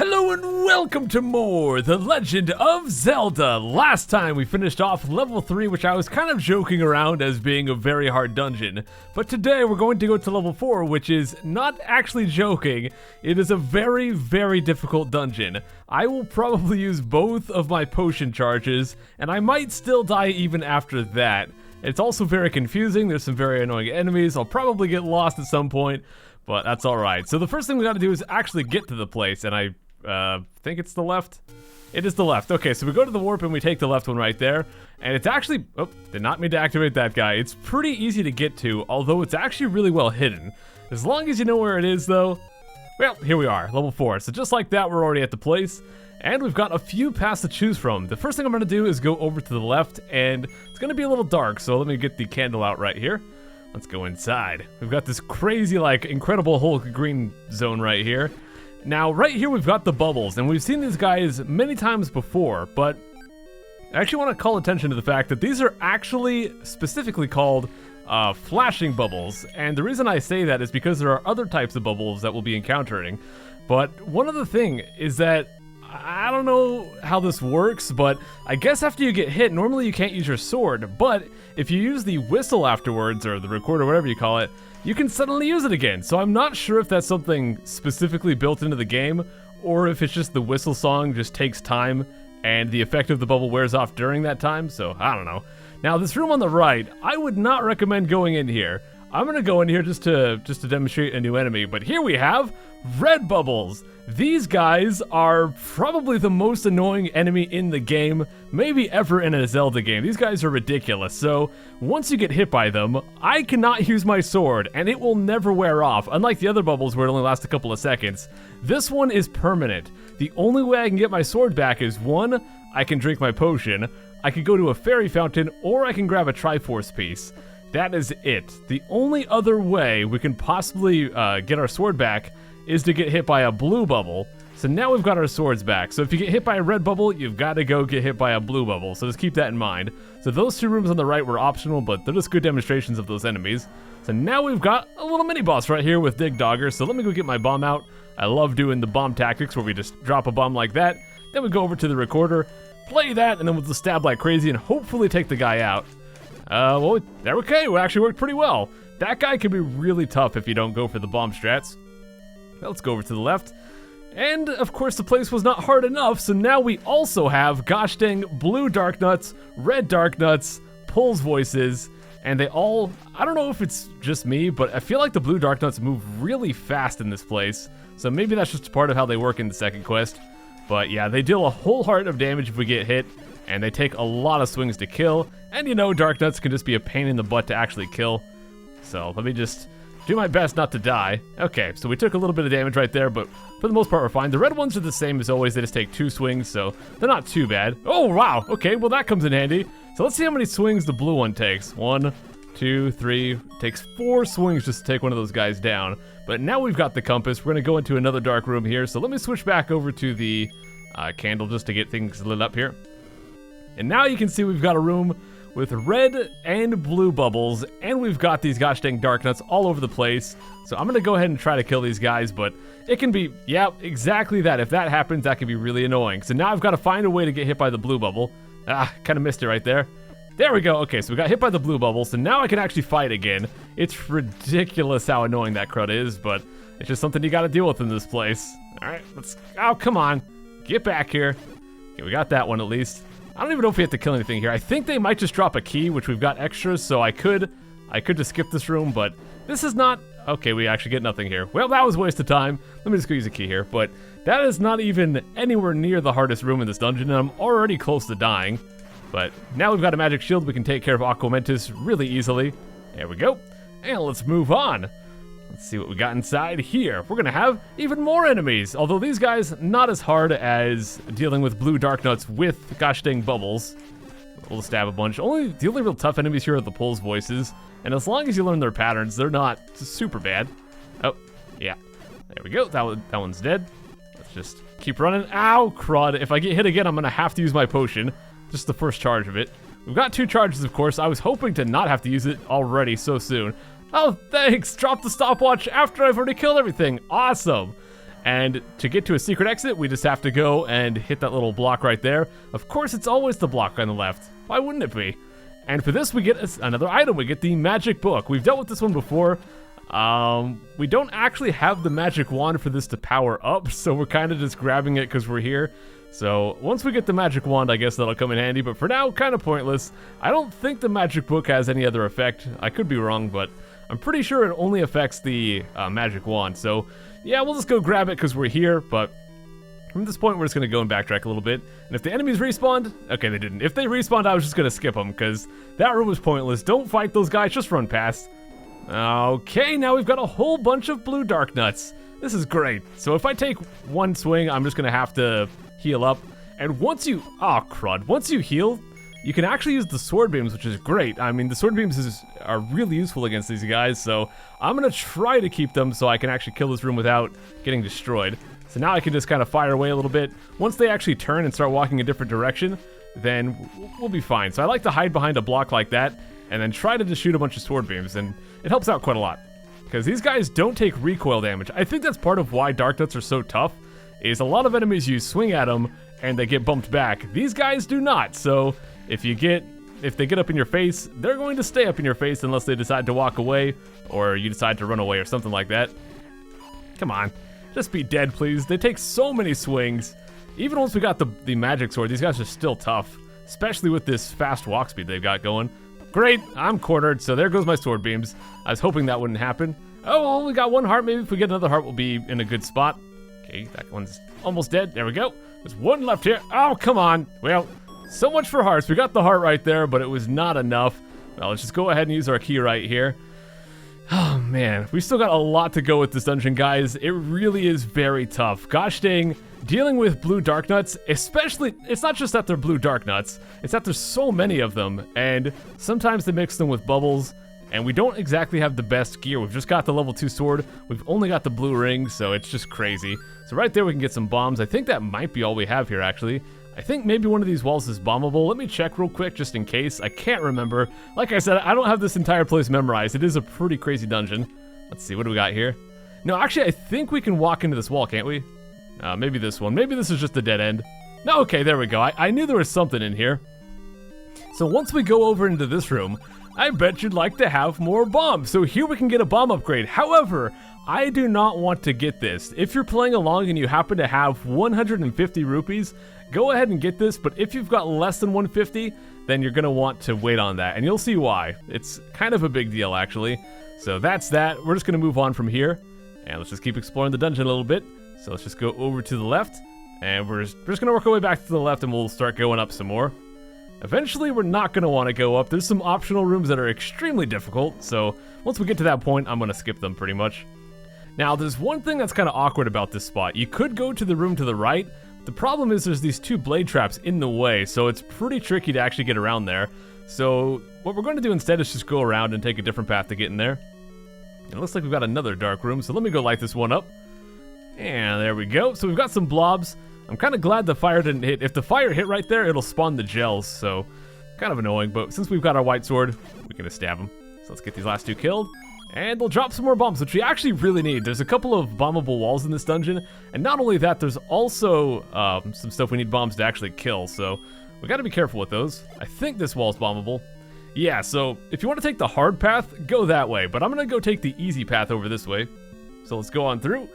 Hello and welcome to more The Legend of Zelda. Last time we finished off level 3, which I was kind of joking around as being a very hard dungeon. But today we're going to go to level 4, which is not actually joking. It is a very, very difficult dungeon. I will probably use both of my potion charges, and I might still die even after that. It's also very confusing. There's some very annoying enemies. I'll probably get lost at some point, but that's alright. So the first thing we gotta do is actually get to the place, and I think it's the left? It is the left. Okay, so we go to the warp and we take the left one right there. And it's actually, oh, did not mean to activate that guy. It's pretty easy to get to, although it's actually really well hidden. As long as you know where it is though, well, here we are, level 4. So just like that, we're already at the place. And we've got a few paths to choose from. The first thing I'm gonna do is go over to the left, and it's gonna be a little dark, so let me get the candle out right here. Let's go inside. We've got this crazy, like, incredible Hulk green zone right here. Now, right here we've got the bubbles, and we've seen these guys many times before, but I actually want to call attention to the fact that these are actually specifically called flashing bubbles, and the reason I say that is because there are other types of bubbles that we'll be encountering. But one other thing is that I don't know how this works, but I guess after you get hit, normally you can't use your sword, but if you use the whistle afterwards, or the recorder, whatever you call it, you can suddenly use it again. So I'm not sure if that's something specifically built into the game, or if it's just the whistle song just takes time and the effect of the bubble wears off during that time, so I don't know. Now this room on the right, I would not recommend going in here. I'm gonna go in here just to demonstrate a new enemy, but here we have red bubbles. These guys are probably the most annoying enemy in the game, maybe ever in a Zelda game. These guys are ridiculous, so once you get hit by them, I cannot use my sword, and it will never wear off. Unlike the other bubbles where it only lasts a couple of seconds, this one is permanent. The only way I can get my sword back is, one, I can drink my potion, I can go to a fairy fountain, or I can grab a Triforce piece. That is it. The only other way we can possibly get our sword back is to get hit by a blue bubble. So now we've got our swords back. So if you get hit by a red bubble, you've got to go get hit by a blue bubble. So just keep that in mind. So those two rooms on the right were optional, but they're just good demonstrations of those enemies. So now we've got a little mini boss right here with Dig Dogger. So let me go get my bomb out. I love doing the bomb tactics where we just drop a bomb like that. Then we go over to the recorder, play that, and then we'll just stab like crazy and hopefully take the guy out. Well, there, okay, it actually worked pretty well. That guy can be really tough if you don't go for the bomb strats. Well, let's go over to the left. And, of course, the place was not hard enough, so now we also have, gosh dang, blue darknuts, red darknuts, Pulse voices, and they all, I don't know if it's just me, but I feel like the blue darknuts move really fast in this place, so maybe that's just part of how they work in the second quest. But yeah, they deal a whole heart of damage if we get hit, and they take a lot of swings to kill, and you know, darknuts can just be a pain in the butt to actually kill. So let me just do my best not to die. Okay, so we took a little bit of damage right there, but for the most part we're fine. The red ones are the same as always, they just take 2 swings, so they're not too bad. Oh wow, okay, well that comes in handy. So let's see how many swings the blue one takes. 1, 2, 3, takes 4 swings just to take one of those guys down. But now we've got the compass, we're gonna go into another dark room here, so let me switch back over to the candle just to get things lit up here. And now you can see we've got a room with red and blue bubbles, and we've got these gosh dang darknuts all over the place. So I'm gonna go ahead and try to kill these guys, but it can be, yeah, exactly that. If that happens, that can be really annoying. So now I've got to find a way to get hit by the blue bubble. Ah, kind of missed it right there. There we go. Okay, so we got hit by the blue bubble, so now I can actually fight again. It's ridiculous how annoying that CRUD is, but it's just something you gotta deal with in this place. All right, let's, oh, come on. Get back here. Okay, we got that one at least. I don't even know if we have to kill anything here. I think they might just drop a key, which we've got extras, so I could just skip this room, but this is not, okay, we actually get nothing here. Well, that was a waste of time. Let me just go use a key here, but that is not even anywhere near the hardest room in this dungeon, and I'm already close to dying. But now we've got a magic shield, we can take care of Aquamentus really easily. There we go. And let's move on. Let's see what we got inside here. We're gonna have even more enemies, although these guys not as hard as dealing with blue darknuts with gosh dang bubbles. We'll stab a bunch. The only real tough enemies here are the Pulse voices, and as long as you learn their patterns, they're not super bad. Oh, yeah. There we go. That one's dead. Let's just keep running. Ow, CRUD. If I get hit again, I'm gonna have to use my potion. Just the first charge of it. We've got 2 charges, of course. I was hoping to not have to use it already so soon. Oh, thanks! Drop the stopwatch after I've already killed everything. Awesome! And to get to a secret exit, we just have to go and hit that little block right there. Of course, it's always the block on the left. Why wouldn't it be? And for this, we get another item. We get the magic book. We've dealt with this one before. We don't actually have the magic wand for this to power up, so we're kind of just grabbing it because we're here. So once we get the magic wand, I guess that'll come in handy, but for now, kind of pointless. I don't think the magic book has any other effect. I could be wrong, but I'm pretty sure it only affects the magic wand. So yeah, we'll just go grab it because we're here, but from this point, we're just going to go and backtrack a little bit. And if the enemies respawned, okay, they didn't. If they respawned, I was just going to skip them because that room was pointless. Don't fight those guys, just run past. Okay, now we've got a whole bunch of blue dark nuts. This is great. So if I take one swing, I'm just going to have to heal up. And once you, oh crud, once you heal, you can actually use the sword beams, which is great. I mean, the sword beams are really useful against these guys, so I'm going to try to keep them so I can actually kill this room without getting destroyed. So now I can just kind of fire away a little bit. Once they actually turn and start walking a different direction, then we'll be fine. So I like to hide behind a block like that and then try to just shoot a bunch of sword beams, and it helps out quite a lot. Because these guys don't take recoil damage. I think that's part of why darknuts are so tough, is a lot of enemies you swing at them and they get bumped back. These guys do not, so if they get up in your face, they're going to stay up in your face unless they decide to walk away or you decide to run away or something like that. Come on, just be dead, please. They take so many swings. Even once we got the magic sword, these guys are still tough, especially with this fast walk speed they've got going. Great, I'm cornered, so there goes my sword beams. I was hoping that wouldn't happen. Oh, well, only got one heart. Maybe if we get another heart, we'll be in a good spot. Okay, that one's almost dead. There we go. There's one left here. Oh, come on. Well, so much for hearts. We got the heart right there, but it was not enough. Well, let's just go ahead and use our key right here. Oh, man. We still got a lot to go with this dungeon, guys. It really is very tough. Gosh dang, dealing with blue darknuts, especially, it's not just that they're blue darknuts, it's that there's so many of them, and sometimes they mix them with bubbles, and we don't exactly have the best gear. We've just got the level 2 sword. We've only got the blue ring, so it's just crazy. So right there we can get some bombs. I think that might be all we have here, actually. I think maybe one of these walls is bombable. Let me check real quick just in case. I can't remember. Like I said, I don't have this entire place memorized. It is a pretty crazy dungeon. Let's see, what do we got here? No, actually, I think we can walk into this wall, can't we? Maybe this one. Maybe this is just a dead end. No, okay, there we go. I knew there was something in here. So once we go over into this room, I bet you'd like to have more bombs. So here we can get a bomb upgrade. However, I do not want to get this. If you're playing along and you happen to have 150 rupees, go ahead and get this. But if you've got less than 150, then you're going to want to wait on that. And you'll see why. It's kind of a big deal, actually. So that's that. We're just going to move on from here. And let's just keep exploring the dungeon a little bit. So let's just go over to the left. And we're just going to work our way back to the left and we'll start going up some more. Eventually, we're not going to want to go up. There's some optional rooms that are extremely difficult. So once we get to that point, I'm going to skip them pretty much. Now, there's one thing that's kind of awkward about this spot. You could go to the room to the right. The problem is there's these two blade traps in the way, so it's pretty tricky to actually get around there. So what we're going to do instead is just go around and take a different path to get in there. And it looks like we've got another dark room, so let me go light this one up. And there we go. So we've got some blobs. I'm kind of glad the fire didn't hit. If the fire hit right there, it'll spawn the gels, so kind of annoying. But since we've got our white sword, we can just stab them. So let's get these last two killed. And we'll drop some more bombs, which we actually really need. There's a couple of bombable walls in this dungeon. And not only that, there's also some stuff we need bombs to actually kill. So we got to be careful with those. I think this wall's bombable. Yeah, so if you want to take the hard path, go that way. But I'm going to go take the easy path over this way. So let's go on through.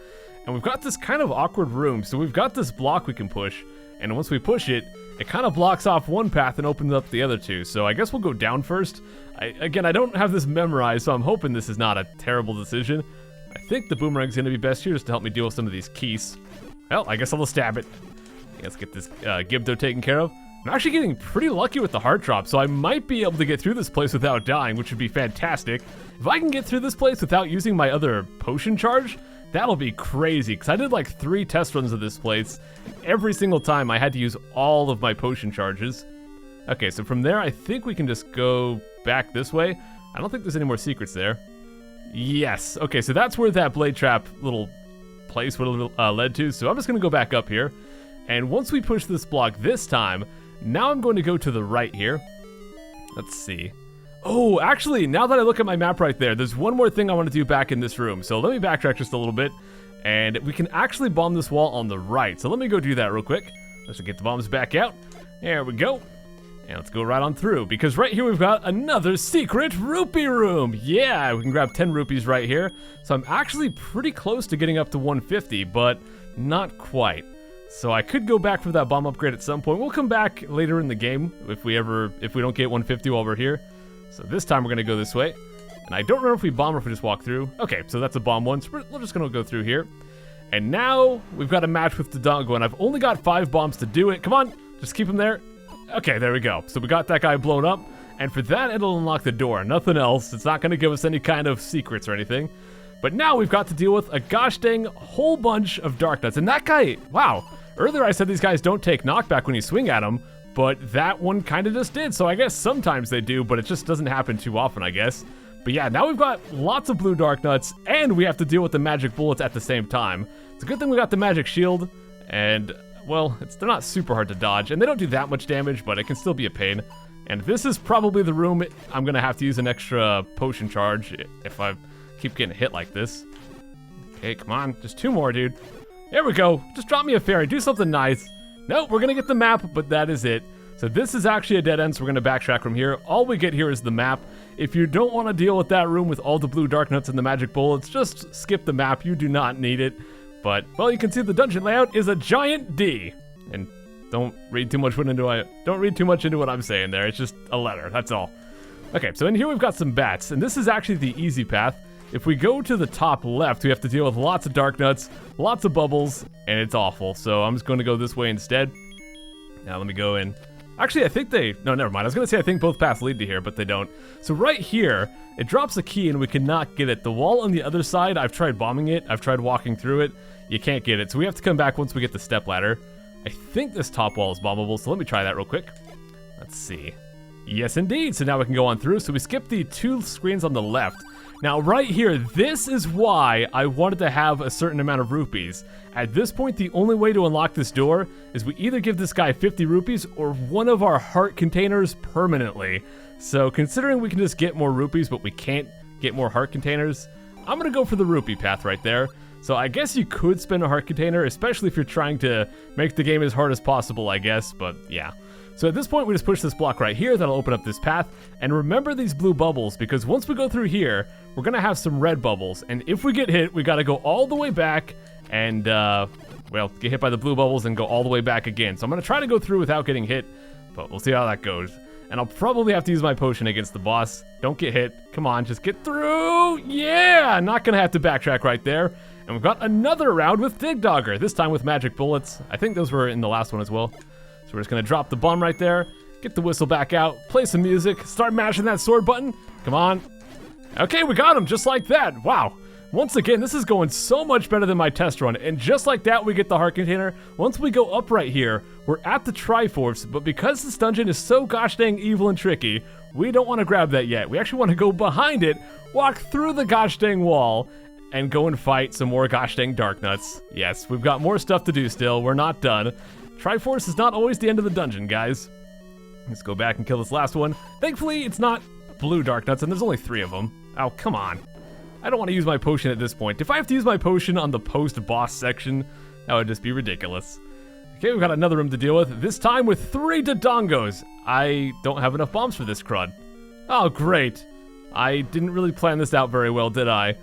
And we've got this kind of awkward room. So we've got this block we can push. And once we push it, it kind of blocks off one path and opens up the other two. So I guess we'll go down first. Again, I don't have this memorized, so I'm hoping this is not a terrible decision. I think the boomerang's going to be best here just to help me deal with some of these keys. Well, I guess I'll stab it. Let's get this Gibdo taken care of. I'm actually getting pretty lucky with the heart drop, so I might be able to get through this place without dying, which would be fantastic. If I can get through this place without using my other potion charge, that'll be crazy, because I did like 3 test runs of this place. Every single time I had to use all of my potion charges. Okay, so from there, I think we can just go back this way. I don't think there's any more secrets there. Yes. Okay, so that's where that blade trap little place would have led to. So I'm just going to go back up here. And once we push this block this time, now I'm going to go to the right here. Let's see. Oh, actually, now that I look at my map right there, there's one more thing I want to do back in this room. So let me backtrack just a little bit. And we can actually bomb this wall on the right. So let me go do that real quick. Let's get the bombs back out. There we go. And let's go right on through, because right here we've got another secret rupee room. Yeah, we can grab 10 rupees right here. So I'm actually pretty close to getting up to 150, but not quite. So I could go back for that bomb upgrade at some point. We'll come back later in the game if we don't get 150 while we're here. So this time we're gonna go this way. And I don't remember if we bomb or if we just walk through. Okay, so that's a bomb one, so we're just gonna go through here. And now we've got a match with Dodongo, and I've only got 5 bombs to do it. Come on, just keep him there. Okay, there we go. So we got that guy blown up, and for that, it'll unlock the door. Nothing else. It's not going to give us any kind of secrets or anything. But now we've got to deal with a gosh dang whole bunch of darknuts. And that guy, wow. Earlier I said these guys don't take knockback when you swing at them, but that one kind of just did. So I guess sometimes they do, but it just doesn't happen too often, I guess. But yeah, now we've got lots of blue darknuts, and we have to deal with the magic bullets at the same time. It's a good thing we got the magic shield, and well, they're not super hard to dodge, and they don't do that much damage, but it can still be a pain. And this is probably the room I'm gonna have to use an extra potion charge if I keep getting hit like this. Okay, come on, just 2 more, dude. There we go, just drop me a fairy, do something nice. Nope, we're gonna get the map, but that is it. So this is actually a dead end, so we're gonna backtrack from here. All we get here is the map. If you don't wanna deal with that room with all the blue darknuts and the magic bullets, just skip the map, you do not need it. But, well, you can see the dungeon layout is a giant D. And don't read too much into what I'm saying there. It's just a letter, that's all. Okay, so in here we've got some bats, and this is actually the easy path. If we go to the top left, we have to deal with lots of darknuts, lots of bubbles, and it's awful. So I'm just going to go this way instead. Now let me go in. Actually, I think no, never mind. I was going to say I think both paths lead to here, but they don't. So right here, it drops a key and we cannot get it. The wall on the other side, I've tried bombing it. I've tried walking through it. You can't get it. So we have to come back once we get the step ladder. I think this top wall is bombable, so let me try that real quick. Let's see. Yes, indeed. So now we can go on through. So we skip the 2 screens on the left. Now, right here, this is why I wanted to have a certain amount of rupees. At this point, the only way to unlock this door is we either give this guy 50 rupees or one of our heart containers permanently. So considering we can just get more rupees, but we can't get more heart containers, I'm gonna go for the rupee path right there. So I guess you could spend a heart container, especially if you're trying to make the game as hard as possible, I guess, but yeah. So at this point, we just push this block right here. That'll open up this path. And remember these blue bubbles, because once we go through here, we're going to have some red bubbles. And if we get hit, we got to go all the way back and, well, get hit by the blue bubbles and go all the way back again. So I'm going to try to go through without getting hit, but we'll see how that goes. And I'll probably have to use my potion against the boss. Don't get hit. Come on, just get through. Yeah, not going to have to backtrack right there. And we've got another round with Dig Dogger, this time with magic bullets. I think those were in the last one as well. So we're just gonna drop the bomb right there, get the whistle back out, play some music, start mashing that sword button. Come on. Okay, we got him just like that. Wow. Once again, this is going so much better than my test run. And just like that, we get the heart container. Once we go up right here, we're at the Triforce, but because this dungeon is so gosh dang evil and tricky, we don't want to grab that yet. We actually want to go behind it, walk through the gosh dang wall, and go and fight some more gosh dang darknuts. Yes, we've got more stuff to do still. We're not done. Triforce is not always the end of the dungeon, guys. Let's go back and kill this last one. Thankfully, it's not blue darknuts, and there's only 3 of them. Oh, come on. I don't want to use my potion at this point. If I have to use my potion on the post-boss section, that would just be ridiculous. Okay, we've got another room to deal with, this time with 3 Dodongos. I don't have enough bombs for this crud. Oh, great. I didn't really plan this out very well, did I?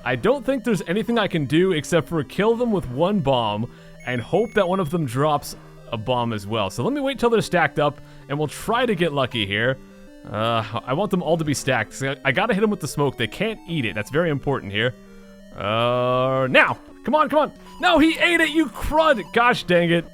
I don't think there's anything I can do except for kill them with 1 bomb and hope that one of them drops a bomb as well. So let me wait till they're stacked up, and we'll try to get lucky here. I want them all to be stacked. So I gotta hit them with the smoke. They can't eat it. That's very important here. Now! Come on, come on! No, he ate it, you crud! Gosh dang it.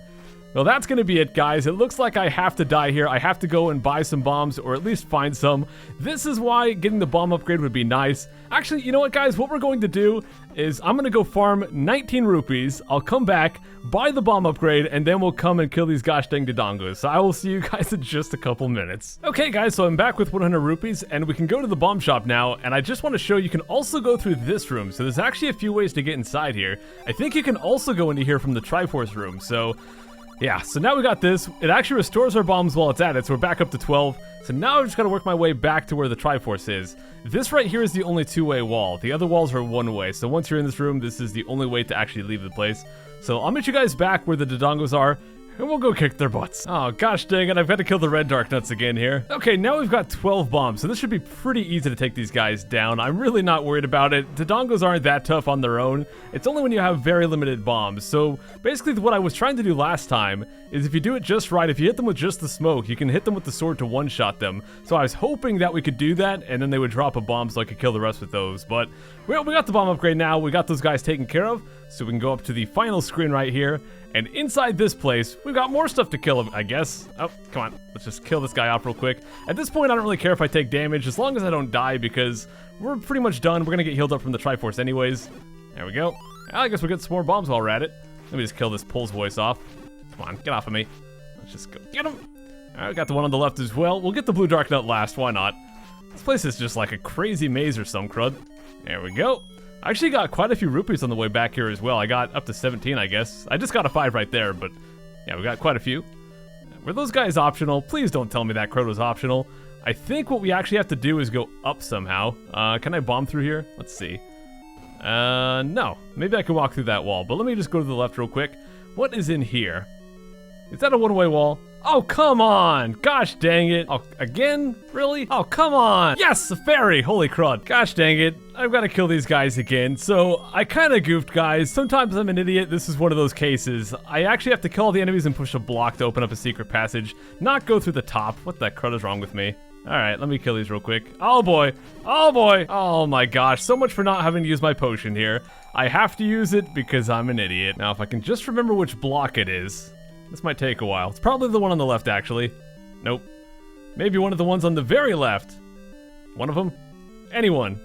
Well, that's gonna be it, guys. It looks like I have to die here. I have to go and buy some bombs, or at least find some. This is why getting the bomb upgrade would be nice. Actually, you know what, guys? What we're going to do is I'm gonna go farm 19 rupees. I'll come back, buy the bomb upgrade, and then we'll come and kill these gosh dang Dodongos. So I will see you guys in just a couple minutes. Okay, guys, so I'm back with 100 rupees, and we can go to the bomb shop now, and I just want to show you can also go through this room. So there's actually a few ways to get inside here. I think you can also go into here from the Triforce room, so Yeah, so now we got this. It actually restores our bombs while it's at it, so we're back up to 12. So now I've just got to work my way back to where the Triforce is. This right here is the only two-way wall. The other walls are one-way, so once you're in this room, this is the only way to actually leave the place. So I'll meet you guys back where the Dodongos are, and we'll go kick their butts. Oh, gosh dang it, I've got to kill the red darknuts again here. Okay, now we've got 12 bombs, so this should be pretty easy to take these guys down. I'm really not worried about it. Dodongos aren't that tough on their own. It's only when you have very limited bombs. So basically what I was trying to do last time is if you do it just right, if you hit them with just the smoke, you can hit them with the sword to one-shot them. So I was hoping that we could do that, and then they would drop a bomb so I could kill the rest with those. But well, we got the bomb upgrade now. We got those guys taken care of, so we can go up to the final screen right here. And inside this place, we've got more stuff to kill him, I guess. Oh, come on. Let's just kill this guy off real quick. At this point, I don't really care if I take damage, as long as I don't die, because we're pretty much done. We're going to get healed up from the Triforce anyways. There we go. I guess we'll get some more bombs while we're at it. Let me just kill this Pulse voice off. Come on, get off of me. Let's just go get him. All right, we got the one on the left as well. We'll get the blue darknut last. Why not? This place is just like a crazy maze or some crud. There we go. I actually got quite a few rupees on the way back here as well. I got up to 17, I guess. I just got a 5 right there, but yeah, we got quite a few. Were those guys optional? Please don't tell me that CRUD was optional. I think what we actually have to do is go up somehow. Can I bomb through here? Let's see. No. Maybe I can walk through that wall, but let me just go to the left real quick. What is in here? Is that a one-way wall? Oh, come on! Gosh dang it. Oh, again? Really? Oh, come on! Yes, a fairy! Holy crud. Gosh dang it. I've got to kill these guys again. So, I kind of goofed, guys. Sometimes I'm an idiot. This is one of those cases. I actually have to kill all the enemies and push a block to open up a secret passage, not go through the top. What the crud is wrong with me? Alright, let me kill these real quick. Oh boy! Oh boy! Oh my gosh, so much for not having to use my potion here. I have to use it because I'm an idiot. Now, if I can just remember which block it is. This might take a while. It's probably the one on the left, actually. Nope. Maybe one of the ones on the very left. One of them? Anyone?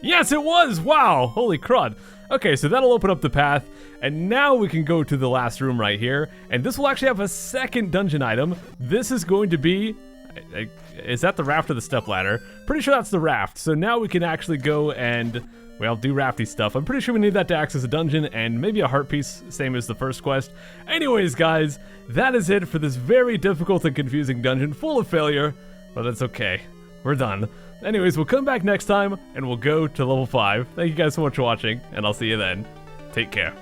Yes, it was! Wow! Holy crud. Okay, so that'll open up the path, and now we can go to the last room right here, and this will actually have a second dungeon item. This is going to be... is that the raft or the step ladder? Pretty sure that's the raft. So now we can actually go and... well, do rafty stuff. I'm pretty sure we need that to access a dungeon and maybe a heart piece, same as the first quest. Anyways, guys, that is it for this very difficult and confusing dungeon full of failure, but it's okay. We're done. Anyways, we'll come back next time and we'll go to level 5. Thank you guys so much for watching, and I'll see you then. Take care.